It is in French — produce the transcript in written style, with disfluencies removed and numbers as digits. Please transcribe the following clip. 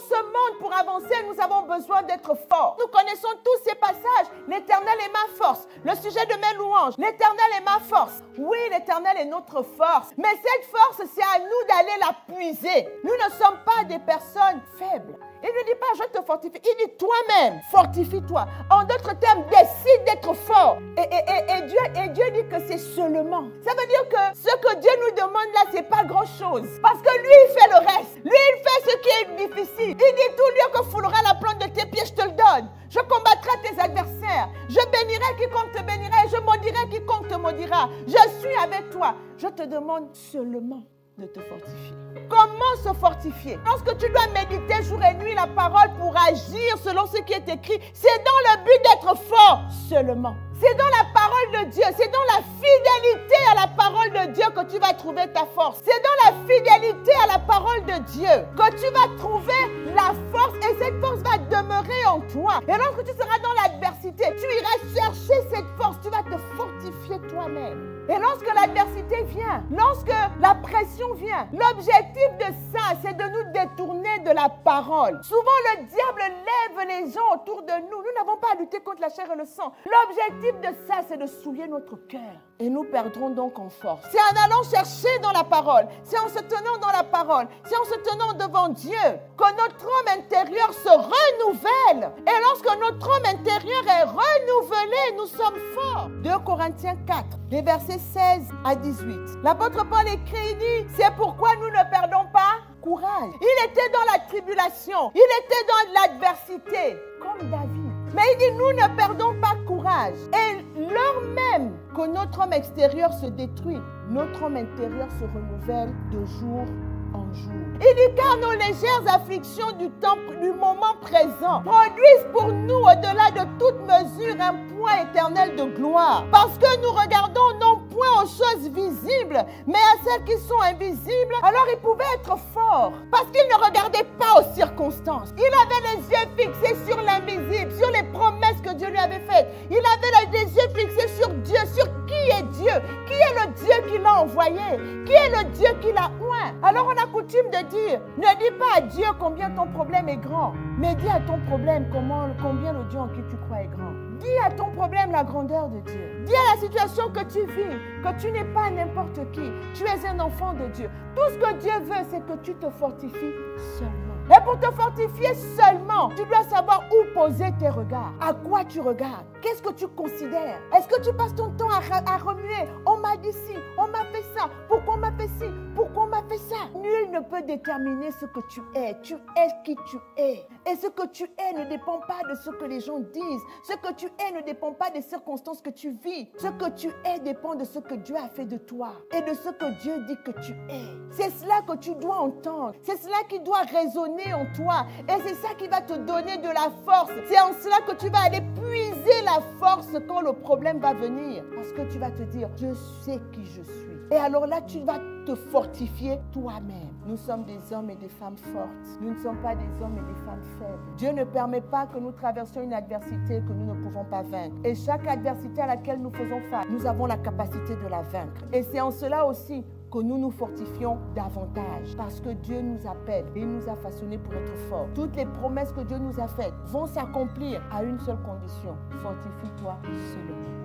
dans ce monde, pour avancer, nous avons besoin d'être forts. Nous connaissons tous ces passages. L'Éternel est ma force. Le sujet de mes louanges. L'Éternel est ma force. Oui, l'Éternel est notre force. Mais cette force, c'est à nous d'aller la puiser. Nous ne sommes pas des personnes faibles. Il ne dit pas, je te fortifie. Il dit, toi-même, fortifie-toi. En d'autres termes, décide d'être fort. Et Dieu dit que c'est seulement. Ça veut dire que ce que Dieu nous demande là, ce n'est pas grand-chose. Parce que lui, il fait le reste. Lui, il fait ce qui est difficile. Il dit, tout lieu que foulera la plante de tes pieds, je te le donne. Je combattrai tes adversaires. Je bénirai quiconque te bénira et je maudirai quiconque te maudira. Je suis avec toi. Je te demande seulement de te fortifier. Comment se fortifier? Lorsque tu dois méditer jour et nuit la parole pour agir selon ce qui est écrit, c'est dans le but d'être fort seulement. C'est dans la parole de Dieu, c'est dans la fidélité à la parole de Dieu que tu vas trouver ta force. C'est dans la fidélité à la parole de Dieu que tu vas trouver la force et cette force va demeurer en toi. Et lorsque tu seras dans l'adversité, tu iras chercher cette force, tu vas te fortifier toi-même. Et lorsque l'adversité vient, lorsque la pression vient, l'objectif de ça, c'est de nous détourner de la parole. Souvent, le diable lève les gens autour de nous. Nous n'avons pas à lutter contre la chair et le sang. L'objectif de ça, c'est de souiller notre cœur. Et nous perdrons donc en force. C'est en allant chercher dans la parole, c'est en se tenant dans la parole, c'est en se tenant devant Dieu que notre homme intérieur se renouvelle. Et lorsque notre homme intérieur est renouvelé, nous sommes forts. 2 Corinthiens 4, les versets 16 à 18. L'apôtre Paul écrit, il dit, c'est pourquoi nous ne perdons pas courage. Il était dans la tribulation, il était dans l'adversité, comme David. Mais il dit, nous ne perdons pas courage. Et lors même que notre homme extérieur se détruit, notre homme intérieur se renouvelle de jour en jour. Il dit, car nos légères afflictions du moment présent produisent pour nous, au-delà de toute mesure, un poids éternel de gloire. Parce que nous regardons non point aux choses visibles, mais à celles qui sont invisibles. Alors il pouvait être fort, parce qu'il ne regardait pas aux circonstances. Il avait les yeux fixés sur l'invisible, sur les promesses que Dieu lui avait faites. Il avait les yeux fixés sur Dieu, sur qui est Dieu, qui est le Dieu qui l'a envoyé, qui est le Dieu qui l'a oint. Alors on a coutume de dire, ne dis pas à Dieu combien ton problème est grand, mais dis à ton problème combien le Dieu en qui tu crois est grand. Dis à ton problème la grandeur de Dieu. Dis à la situation que tu vis, que tu n'es pas n'importe qui. Tu es un enfant de Dieu. Tout ce que Dieu veut, c'est que tu te fortifies seulement. Et pour te fortifier seulement, tu dois savoir où poser tes regards. À quoi tu regardes? Qu'est-ce que tu considères? Est-ce que tu passes ton temps à remuer? On m'a dit ci, on m'a fait ça. Pourquoi on m'a fait ci? Pourquoi on m'a fait ça? Nul ne peut déterminer ce que tu es. Tu es qui tu es. Et ce que tu es ne dépend pas de ce que les gens disent. Ce que tu es ne dépend pas des circonstances que tu vis. Ce que tu es dépend de ce que Dieu a fait de toi et de ce que Dieu dit que tu es. C'est cela que tu dois entendre. C'est cela qui doit résonner en toi. Et c'est ça qui va te donner de la force. C'est en cela que tu vas aller puiser la force quand le problème va venir. Parce que tu vas te dire, je sais qui je suis. Et alors là, tu vas te fortifier toi-même. Nous sommes des hommes et des femmes fortes. Nous ne sommes pas des hommes et des femmes faibles. Dieu ne permet pas que nous traversions une adversité que nous ne pouvons pas vaincre. Et chaque adversité à laquelle nous faisons face, nous avons la capacité de la vaincre. Et c'est en cela aussi que nous nous fortifions davantage. Parce que Dieu nous appelle et il nous a façonnés pour être forts. Toutes les promesses que Dieu nous a faites vont s'accomplir à une seule condition. Fortifie-toi seulement.